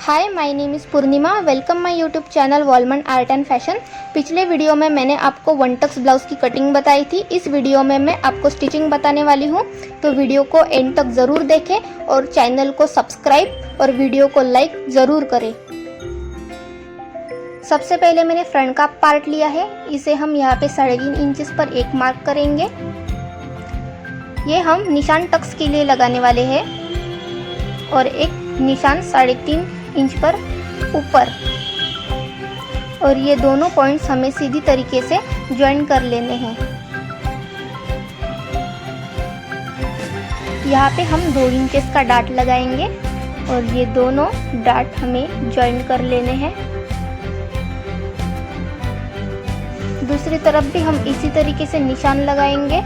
Hi, my name is Purnima. Welcome my YouTube channel Wallman art and fashion. पिछले video में मैंने आपको one tucks blouse की cutting बताई थी। इस वीडियो में मैं आपको स्टिचिंग बताने वाली हूँ, तो वीडियो को एंड तक ज़रूर देखें और चैनल को सब्सक्राइब और वीडियो को लाइक ज़रूर करें। सबसे पहले मैंने फ्रंट का पार्ट लिया है, इसे हम यहाँ पे 3.5 इंचेस पर एक मार्क करेंगे। ये हम निशान टक्स के लिए लगाने वाले हैं और एक निशान 3.5 इंच पर ऊपर, और ये दोनों पॉइंट्स हमें सीधी तरीके से ज्वाइन कर लेने हैं। यहाँ पे हम 2 इंचेस का डाट लगाएंगे और ये दोनों डाट हमें ज्वाइन कर लेने हैं। दूसरी तरफ भी हम इसी तरीके से निशान लगाएंगे।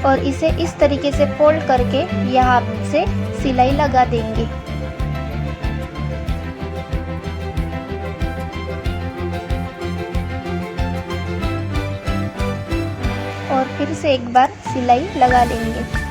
और इसे इस तरीके से फोल्ड करके यहाँ से सिलाई लगा देंगे। और फिर से एक बार सिलाई लगा लेंगे।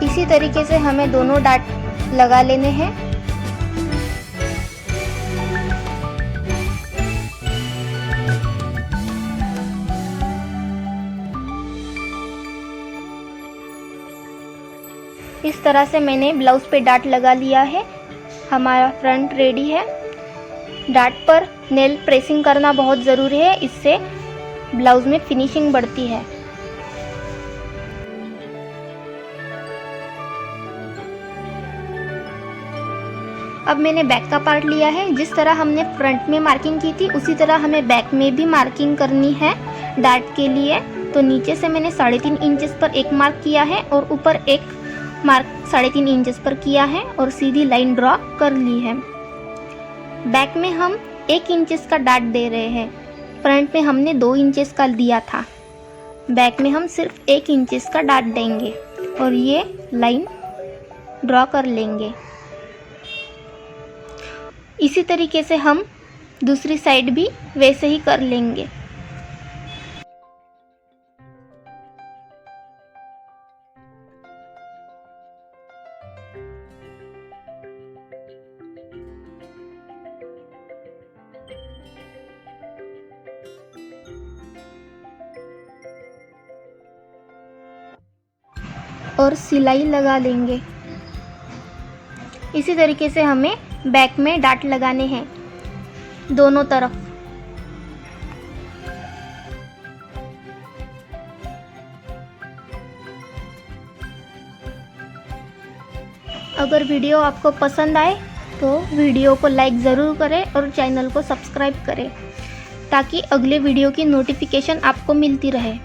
इसी तरीके से हमें दोनों डाट लगा लेने हैं। इस तरह से मैंने ब्लाउज पे डाट लगा लिया है। हमारा फ्रंट रेडी है। डाट पर नेल प्रेसिंग करना बहुत ज़रूरी है, इससे ब्लाउज में फिनिशिंग बढ़ती है। अब मैंने बैक का पार्ट लिया है। जिस तरह हमने फ्रंट में मार्किंग की थी, उसी तरह हमें बैक में भी मार्किंग करनी है डाट के लिए। तो नीचे से मैंने 3.5 इंचेस पर एक मार्क किया है और ऊपर एक मार्क 3.5 इंचेस पर किया है और सीधी लाइन ड्रॉ कर ली है। बैक में हम 1 इंचेस का डाट दे रहे हैं। फ्रंट में हमने 2 इंचेस का दिया था। बैक में हम सिर्फ 1 इंचेस का डाट देंगे और ये लाइन ड्रॉ कर लेंगे। इसी तरीके से हम दूसरी साइड भी वैसे ही कर लेंगे। और सिलाई लगा लेंगे। इसी तरीके से हमें बैक में डाट लगाने हैं दोनों तरफ। अगर वीडियो आपको पसंद आए तो वीडियो को लाइक ज़रूर करें और चैनल को सब्सक्राइब करें, ताकि अगले वीडियो की नोटिफिकेशन आपको मिलती रहे।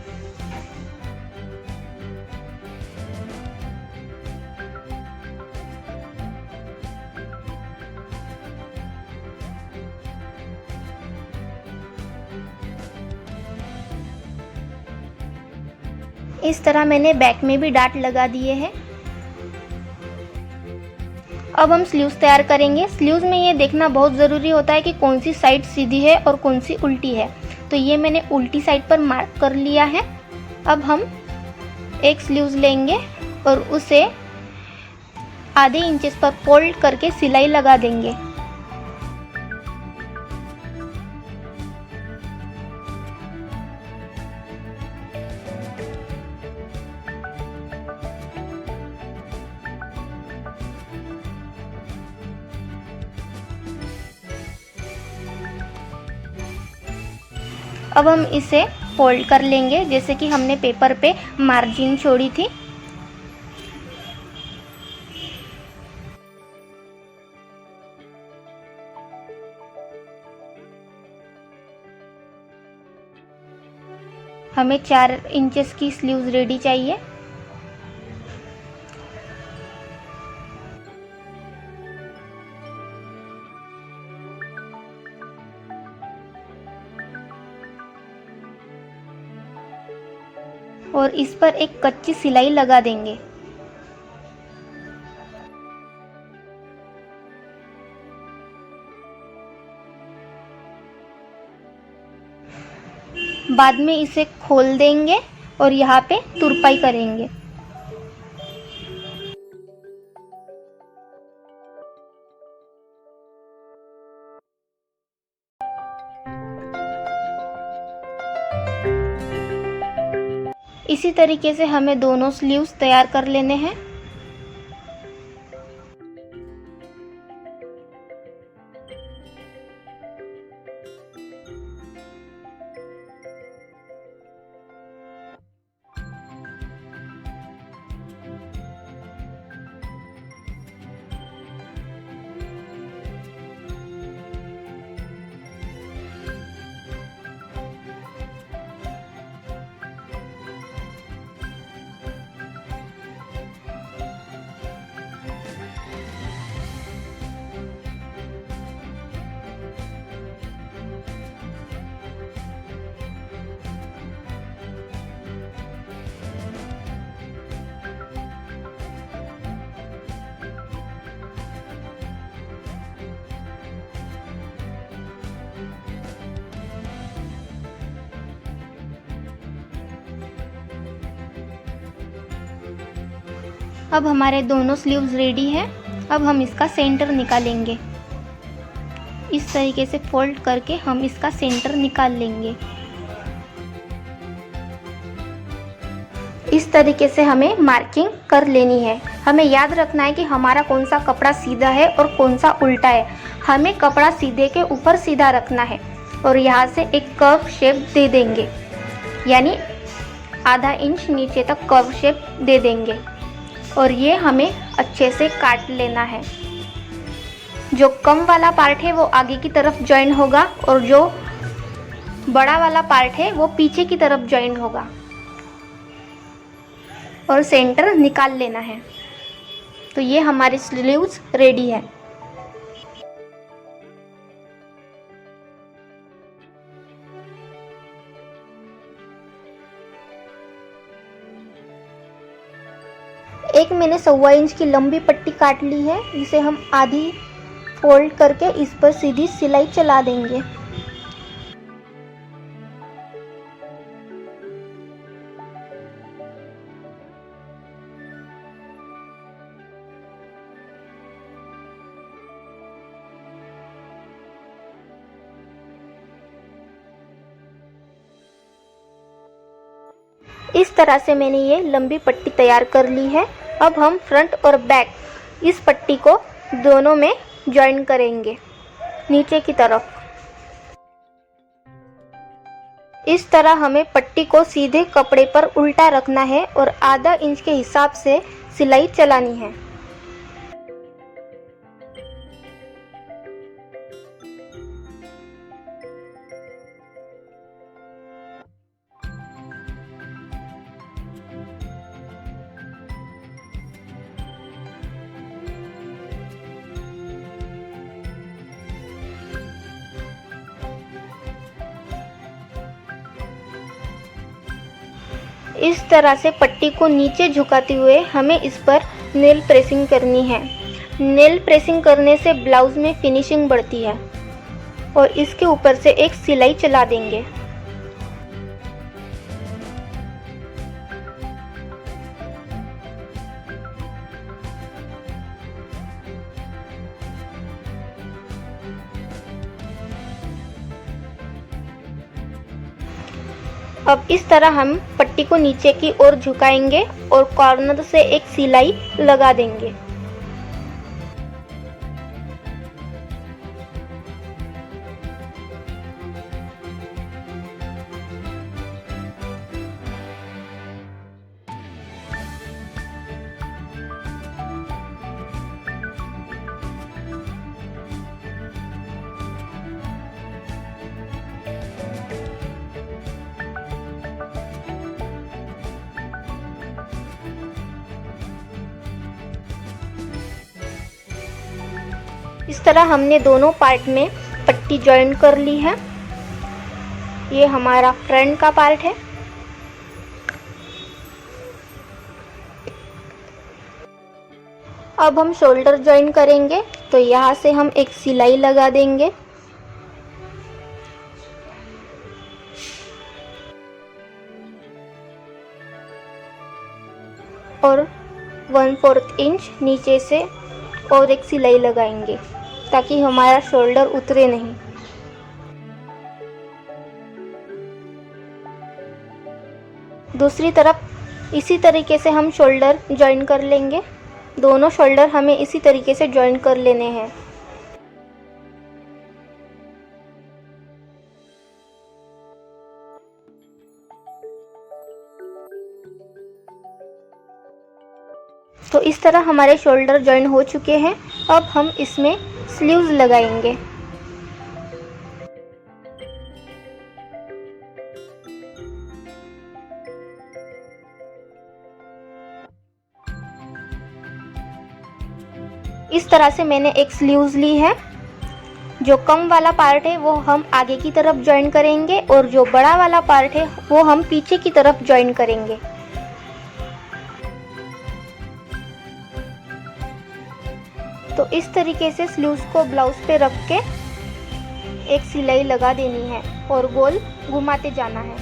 इस तरह मैंने बैक में भी डाट लगा दिए हैं। अब हम स्लीव्स तैयार करेंगे। स्लीव्स में ये देखना बहुत ज़रूरी होता है कि कौन सी साइड सीधी है और कौन सी उल्टी है। तो ये मैंने उल्टी साइड पर मार्क कर लिया है। अब हम एक स्लीव्स लेंगे और उसे आधे इंचेस पर फोल्ड करके सिलाई लगा देंगे। अब हम इसे फोल्ड कर लेंगे, जैसे कि हमने पेपर पे मार्जिन छोड़ी थी। हमें 4 इंचेस की स्लीव्स रेडी चाहिए। और इस पर एक कच्ची सिलाई लगा देंगे। बाद में इसे खोल देंगे और यहाँ पे तुरपाई करेंगे। इसी तरीके से हमें दोनों स्लीव्स तैयार कर लेने हैं। अब हमारे दोनों स्लीव्स रेडी हैं। अब हम इसका सेंटर निकालेंगे। इस तरीके से फोल्ड करके हम इसका सेंटर निकाल लेंगे। इस तरीके से हमें मार्किंग कर लेनी है। हमें याद रखना है कि हमारा कौन सा कपड़ा सीधा है और कौन सा उल्टा है। हमें कपड़ा सीधे के ऊपर सीधा रखना है और यहाँ से एक कर्व शेप दे देंगे, यानी आधा इंच नीचे तक कर्व शेप दे देंगे और ये हमें अच्छे से काट लेना है। जो कम वाला पार्ट है वो आगे की तरफ जॉइन होगा और जो बड़ा वाला पार्ट है वो पीछे की तरफ जॉइन होगा और सेंटर निकाल लेना है। तो ये हमारी स्लीव्स रेडी है। एक मैंने 1.25 इंच की लंबी पट्टी काट ली है। इसे हम आधी फोल्ड करके इस पर सीधी सिलाई चला देंगे। इस तरह से मैंने ये लंबी पट्टी तैयार कर ली है। अब हम फ्रंट और बैक इस पट्टी को दोनों में जॉइन करेंगे नीचे की तरफ। इस तरह हमें पट्टी को सीधे कपड़े पर उल्टा रखना है और आधा इंच के हिसाब से सिलाई चलानी है। इस तरह से पट्टी को नीचे झुकाते हुए हमें इस पर नेल प्रेसिंग करनी है। नेल प्रेसिंग करने से ब्लाउज में फिनिशिंग बढ़ती है और इसके ऊपर से एक सिलाई चला देंगे। अब इस तरह हम पट्टी को नीचे की ओर झुकाएंगे और कॉर्नर से एक सिलाई लगा देंगे। इस तरह हमने दोनों पार्ट में पट्टी जॉइन कर ली है। ये हमारा फ्रंट का पार्ट है अब हम शोल्डर जॉइन करेंगे, तो यहाँ से हम एक सिलाई लगा देंगे और 1/4 इंच नीचे से और एक सिलाई लगाएंगे ताकि हमारा शोल्डर उतरे नहीं। दूसरी तरफ इसी तरीके से हम शोल्डर जॉइन कर लेंगे। दोनों शोल्डर हमें इसी तरीके से जॉइन कर लेने हैं। तो इस तरह हमारे शोल्डर जॉइन हो चुके हैं। अब हम इसमें स्लीव्स लगाएंगे। इस तरह से मैंने एक स्लीव्स ली है। जो कम वाला पार्ट है वो हम आगे की तरफ जॉइन करेंगे और जो बड़ा वाला पार्ट है वो हम पीछे की तरफ जॉइन करेंगे। तो इस तरीके से स्लीव्स को ब्लाउज पे रख के एक सिलाई लगा देनी है और गोल घुमाते जाना है।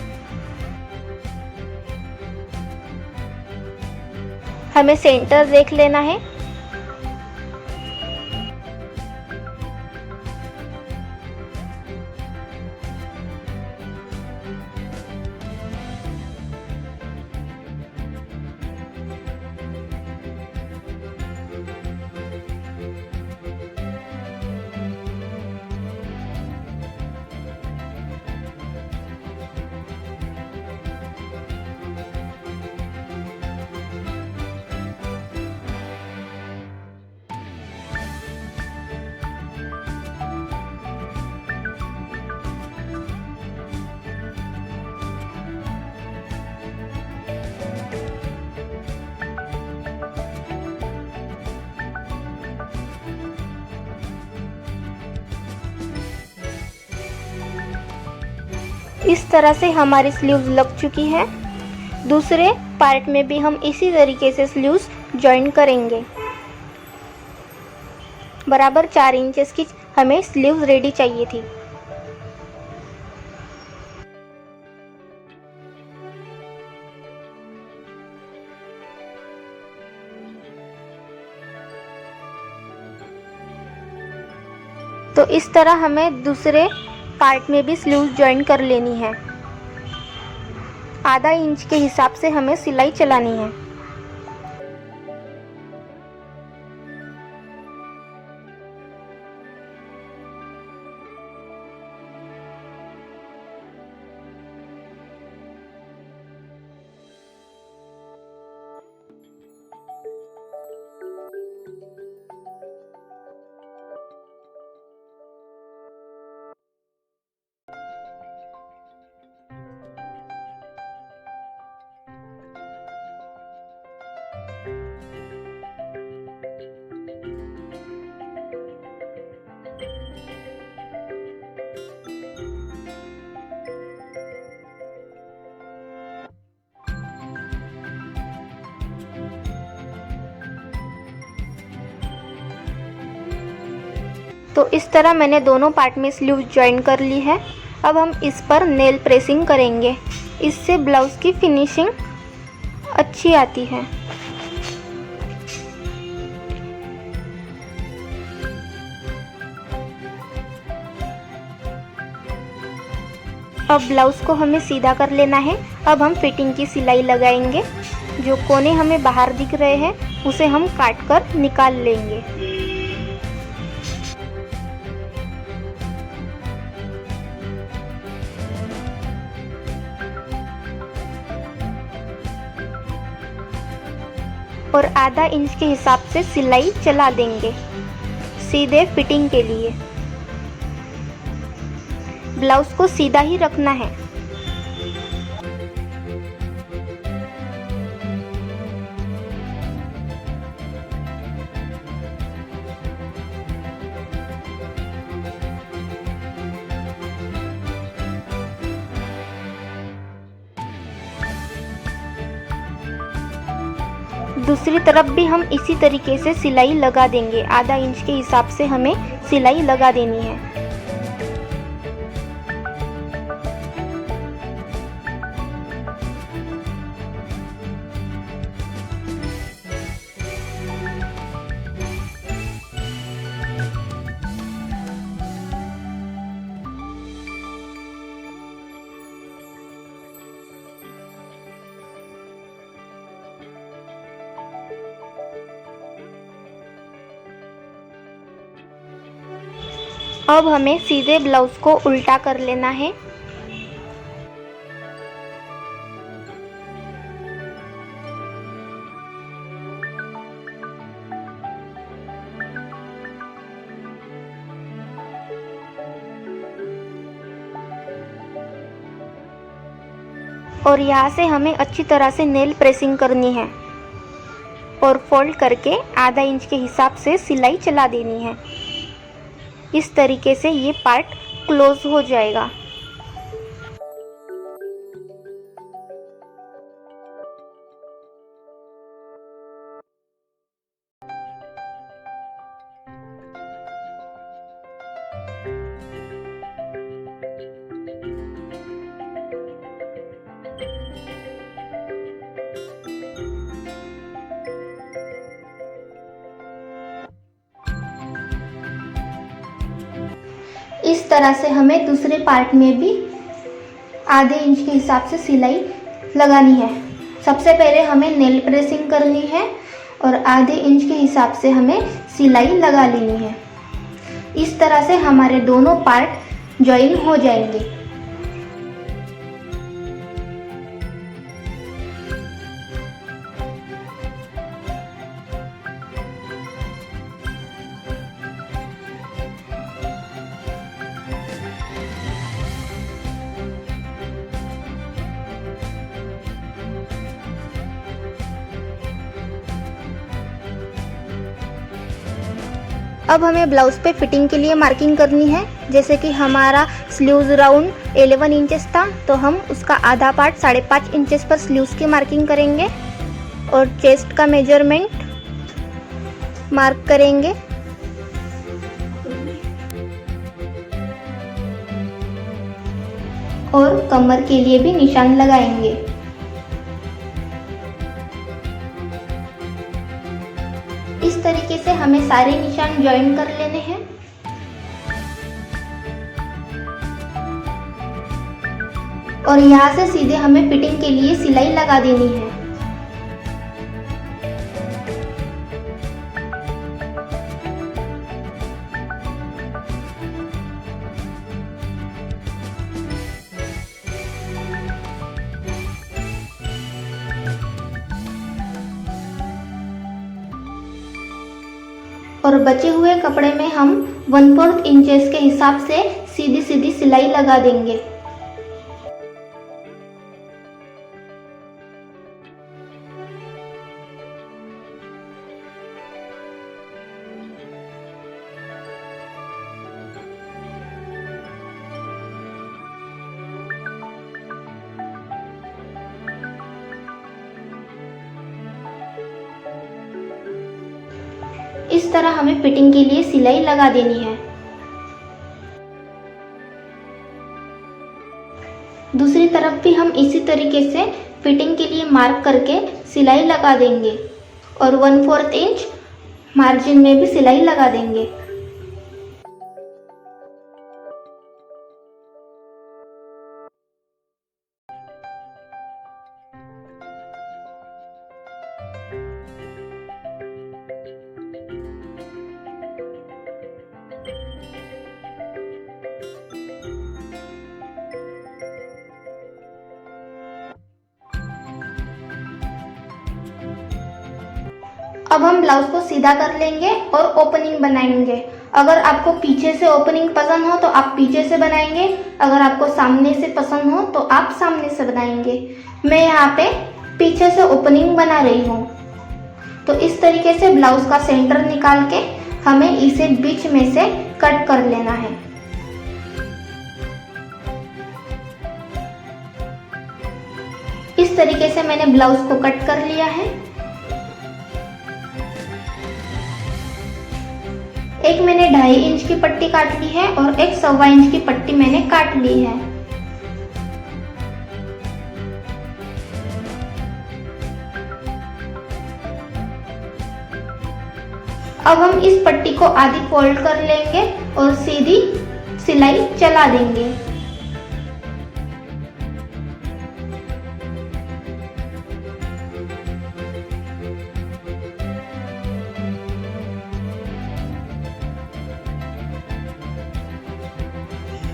हमें सेंटर देख लेना है। इस तरह से हमारी स्लीव्स लग चुकी है। दूसरे पार्ट में भी हम इसी तरीके से स्लीव्स जॉइन करेंगे। बराबर 4 इंचेस की हमें स्लीव्स रेडी चाहिए थी। तो इस तरह हमें दूसरे पार्ट में भी स्लीव्स जॉइन कर लेनी है। आधा इंच के हिसाब से हमें सिलाई चलानी है। तो इस तरह मैंने दोनों पार्ट में स्लीव जॉइन कर ली है। अब हम इस पर नेल प्रेसिंग करेंगे। इससे ब्लाउज़ की फिनिशिंग अच्छी आती है। अब ब्लाउज़ को हमें सीधा कर लेना है। अब हम फिटिंग की सिलाई लगाएंगे। जो कोने हमें बाहर दिख रहे हैं उसे हम काट कर निकाल लेंगे। और आधा इंच के हिसाब से सिलाई चला देंगे सीधे फिटिंग के लिए। ब्लाउज को सीधा ही रखना है। दूसरी तरफ भी हम इसी तरीके से सिलाई लगा देंगे। आधा इंच के हिसाब से हमें सिलाई लगा देनी है। अब हमें सीधे ब्लाउज को उल्टा कर लेना है। और यहाँ से हमें अच्छी तरह से नेल प्रेसिंग करनी है और फोल्ड करके आधा इंच के हिसाब से सिलाई चला देनी है। इस तरीके से ये पार्ट क्लोज हो जाएगा। इस तरह से हमें दूसरे पार्ट में भी आधे इंच के हिसाब से सिलाई लगानी है। सबसे पहले हमें नेल प्रेसिंग करनी है और आधे इंच के हिसाब से हमें सिलाई लगा लेनी है। इस तरह से हमारे दोनों पार्ट ज्वाइन हो जाएंगे। अब हमें ब्लाउज पे फिटिंग के लिए मार्किंग करनी है। जैसे कि हमारा स्लीव्स राउंड 11 इंचेस था, तो हम उसका आधा पार्ट 5.5 इंचेस पर स्लीव्स की मार्किंग करेंगे और चेस्ट का मेजरमेंट मार्क करेंगे। और कमर के लिए भी निशान लगाएंगे। इस तरीके से हमें सारे निशान ज्वाइन कर लेने हैं। और यहाँ से सीधे हमें फिटिंग के लिए सिलाई लगा देनी है। और बचे हुए कपड़े में हम 1/4 इंचेस के हिसाब से सीधी सीधी सिलाई लगा देंगे। इस तरह हमें फिटिंग के लिए सिलाई लगा देनी है। दूसरी तरफ भी हम इसी तरीके से फिटिंग के लिए मार्क करके सिलाई लगा देंगे और 1/4 इंच मार्जिन में भी सिलाई लगा देंगे। अब हम ब्लाउज को सीधा कर लेंगे और ओपनिंग बनाएंगे। अगर आपको पीछे से ओपनिंग पसंद हो तो आप पीछे से बनाएंगे, अगर आपको सामने से पसंद हो तो आप सामने से बनाएंगे। मैं यहाँ पे पीछे से ओपनिंग बना रही हूँ। तो इस तरीके से ब्लाउज का सेंटर निकाल के हमें इसे बीच में से कट कर लेना है। इस तरीके से मैंने ब्लाउज को कट कर लिया है। एक मैंने 2.5 इंच की पट्टी काट ली है और एक 1.25 इंच की पट्टी मैंने काट ली है। अब हम इस पट्टी को आधी फोल्ड कर लेंगे और सीधी सिलाई चला देंगे।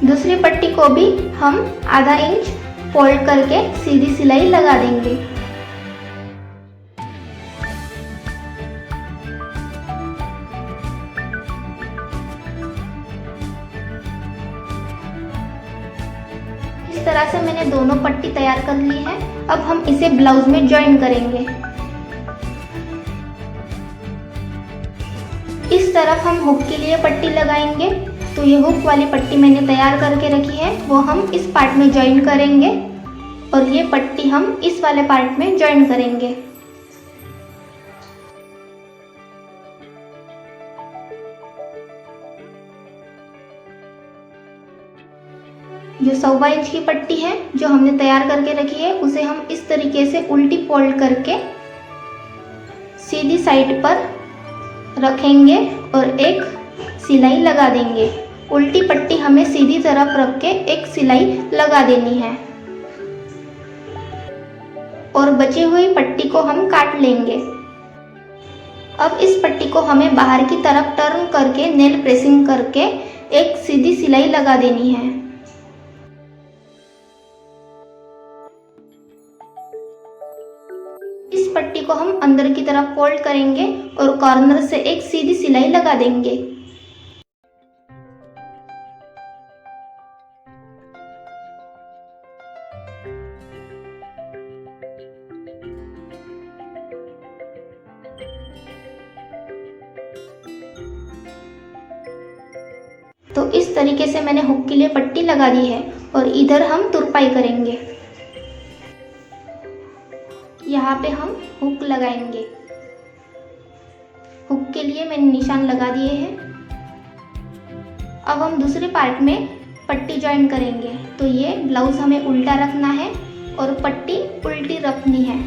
दूसरी पट्टी को भी हम आधा इंच फोल्ड करके सीधी सिलाई लगा देंगे। इस तरह से मैंने दोनों पट्टी तैयार कर ली है। अब हम इसे ब्लाउज में ज्वाइन करेंगे। इस तरफ हम हुक के लिए पट्टी लगाएंगे। तो ये हुक वाली पट्टी मैंने तैयार करके रखी है, वो हम इस पार्ट में ज्वाइन करेंगे और ये पट्टी हम इस वाले पार्ट में ज्वाइन करेंगे। जो 1.25 इंच की पट्टी है जो हमने तैयार करके रखी है, उसे हम इस तरीके से उल्टी फोल्ड करके सीधी साइड पर रखेंगे और एक सिलाई लगा देंगे। उल्टी पट्टी हमें सीधी तरफ रख के एक सिलाई लगा देनी है और बची हुई पट्टी को हम काट लेंगे। अब इस पट्टी को हमें बाहर की तरफ टर्न करके नेल प्रेसिंग करके एक सीधी सिलाई लगा देनी है। इस पट्टी को हम अंदर की तरफ फोल्ड करेंगे और कॉर्नर से एक सीधी सिलाई लगा देंगे। तो इस तरीके से मैंने हुक के लिए पट्टी लगा दी है और इधर हम तुरपाई करेंगे। यहाँ पे हम हुक लगाएंगे। हुक के लिए मैंने निशान लगा दिए हैं। अब हम दूसरे पार्ट में पट्टी ज्वाइन करेंगे। तो ये ब्लाउज हमें उल्टा रखना है और पट्टी उल्टी रखनी है।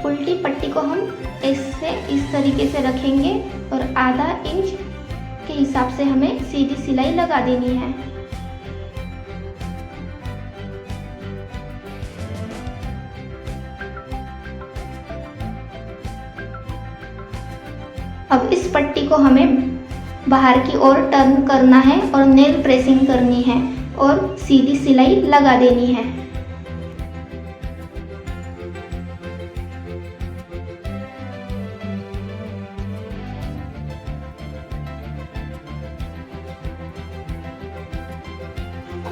उल्टी पट्टी को हम ऐसे इस तरीके से रखेंगे और आधा इंच के हिसाब से हमें सीधी सिलाई लगा देनी है। अब इस पट्टी को हमें बाहर की ओर टर्न करना है और नेल प्रेसिंग करनी है और सीधी सिलाई लगा देनी है।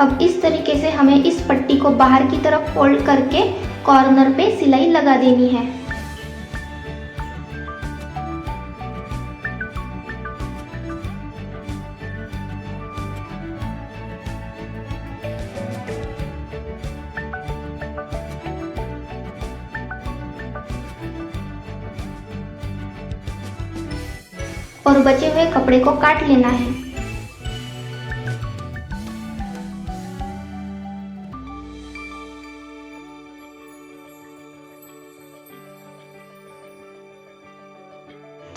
अब इस तरीके से हमें इस पट्टी को बाहर की तरफ फोल्ड करके कॉर्नर पे सिलाई लगा देनी है। और बचे हुए कपड़े को काट लेना है।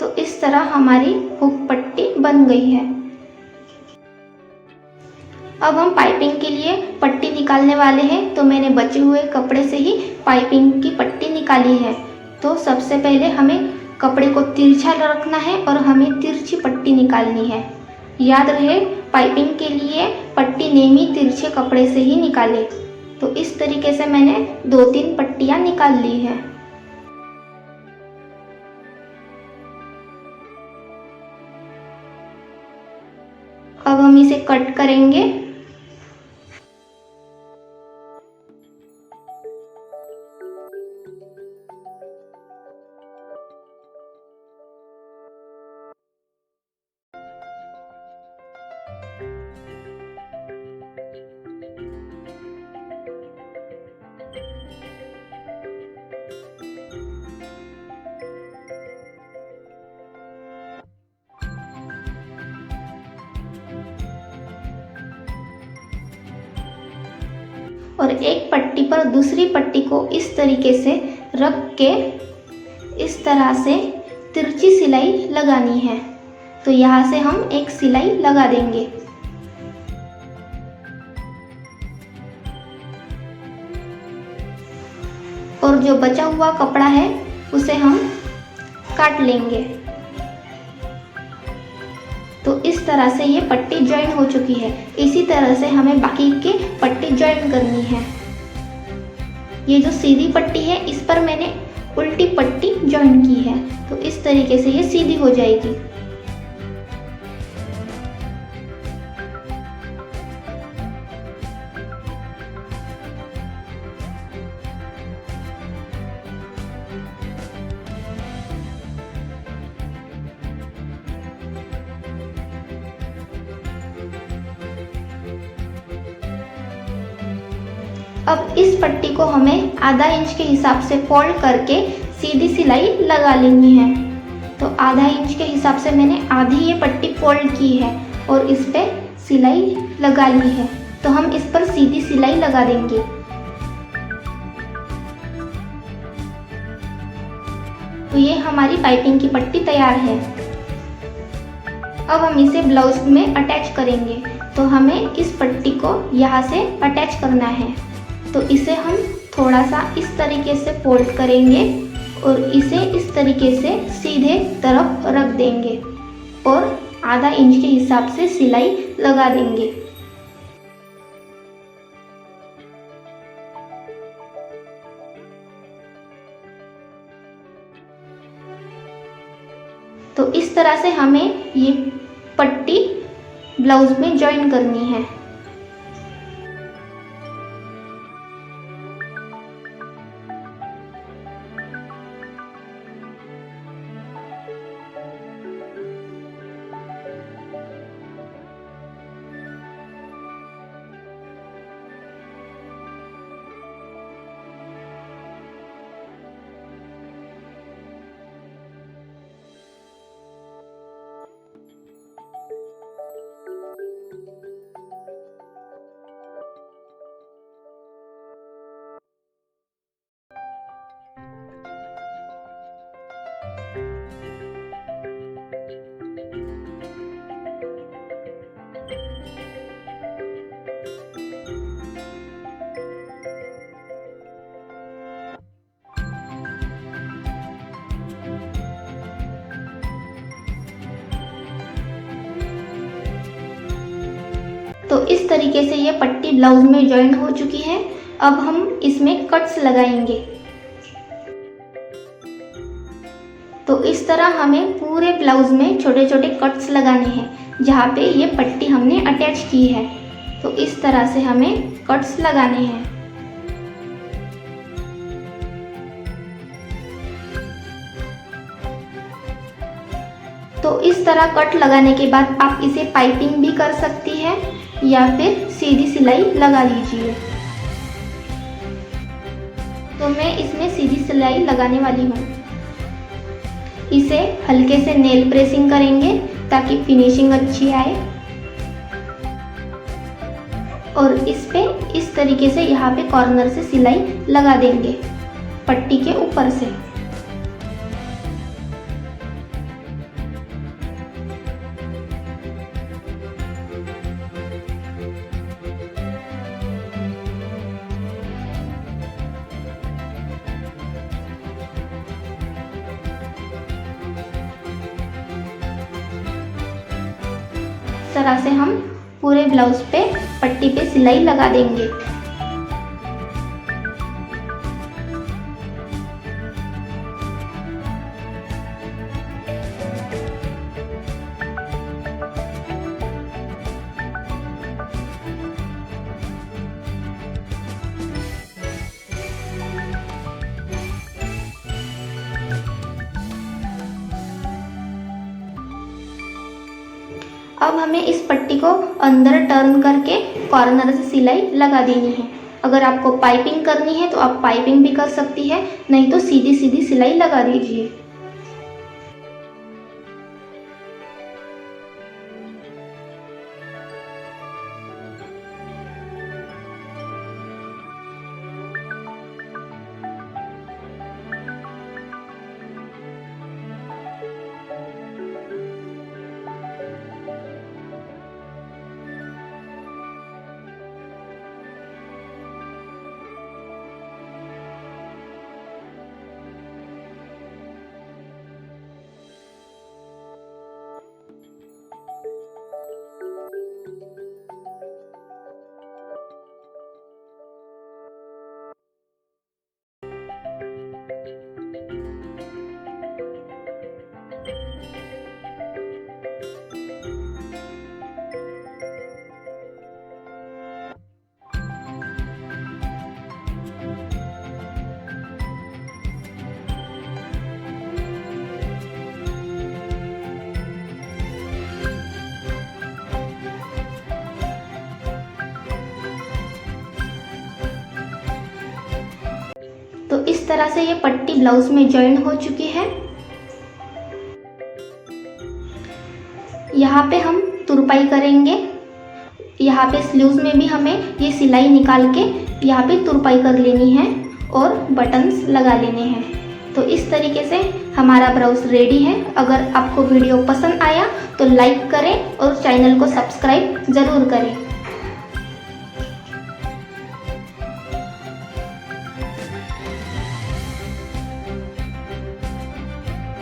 तो इस तरह हमारी हुक पट्टी बन गई है। अब हम पाइपिंग के लिए पट्टी निकालने वाले हैं। तो मैंने बचे हुए कपड़े से ही पाइपिंग की पट्टी निकाली है। तो सबसे पहले हमें कपड़े को तिरछा रखना है और हमें तिरछी पट्टी निकालनी है। याद रहे, पाइपिंग के लिए पट्टी नेमी तिरछे कपड़े से ही निकाले। तो इस तरीके से मैंने 2-3 पट्टियाँ निकाल ली है। अब हम इसे कट करेंगे। और एक पट्टी पर दूसरी पट्टी को इस तरीके से रख के इस तरह से तिरछी सिलाई लगानी है। तो यहाँ से हम एक सिलाई लगा देंगे और जो बचा हुआ कपड़ा है उसे हम काट लेंगे। तो इस तरह से ये पट्टी ज्वाइन हो चुकी है। इसी तरह से हमें बाकी की पट्टी ज्वाइन करनी है। ये जो सीधी पट्टी है इस पर मैंने उल्टी पट्टी ज्वाइन की है, तो इस तरीके से ये सीधी हो जाएगी। अब इस पट्टी को हमें आधा इंच के हिसाब से फोल्ड करके सीधी सिलाई लगा लेनी है। तो आधा इंच के हिसाब से मैंने आधी ये पट्टी फोल्ड की है और इस पे सिलाई लगा ली है। तो हम इस पर सीधी सिलाई लगा देंगे। तो ये हमारी पाइपिंग की पट्टी तैयार है। अब हम इसे ब्लाउज में अटैच करेंगे। तो हमें इस पट्टी को यहाँ से अटैच करना है। तो इसे हम थोड़ा सा इस तरीके से फोल्ड करेंगे और इसे इस तरीके से सीधे तरफ रख देंगे और आधा इंच के हिसाब से सिलाई लगा देंगे। तो इस तरह से हमें ये पट्टी ब्लाउज में ज्वाइन करनी है। तो इस तरीके से ये पट्टी ब्लाउज में ज्वाइन हो चुकी है। अब हम इसमें कट्स लगाएंगे। तो इस तरह हमें पूरे ब्लाउज में छोटे छोटे कट्स लगाने हैं जहाँ पे ये पट्टी हमने अटैच की है। तो इस तरह से हमें कट्स लगाने हैं। तो इस तरह कट लगाने के बाद आप इसे पाइपिंग भी कर सकती है या फिर सीधी सिलाई लगा लीजिए। तो मैं इसमें सीधी सिलाई लगाने वाली हूँ। इसे हल्के से नेल प्रेसिंग करेंगे ताकि फिनिशिंग अच्छी आए और इस पे इस तरीके से यहाँ पे कॉर्नर से सिलाई लगा देंगे पट्टी के ऊपर से। इस तरह से हम पूरे ब्लाउज पे पट्टी पे सिलाई लगा देंगे। अब हमें इस पट्टी को अंदर टर्न करके कॉर्नर से सिलाई लगा देनी है। अगर आपको पाइपिंग करनी है तो आप पाइपिंग भी कर सकती है, नहीं तो सीधी सीधी सिलाई लगा दीजिए। तरह से ये पट्टी ब्लाउज में जॉइन हो चुकी है। यहाँ पे हम तुरपाई करेंगे। यहाँ पे स्लीव्स में भी हमें ये सिलाई निकाल के यहाँ पे तुरपाई कर लेनी है और बटन्स लगा लेने हैं। तो इस तरीके से हमारा ब्लाउज रेडी है। अगर आपको वीडियो पसंद आया तो लाइक करें और चैनल को सब्सक्राइब ज़रूर करें।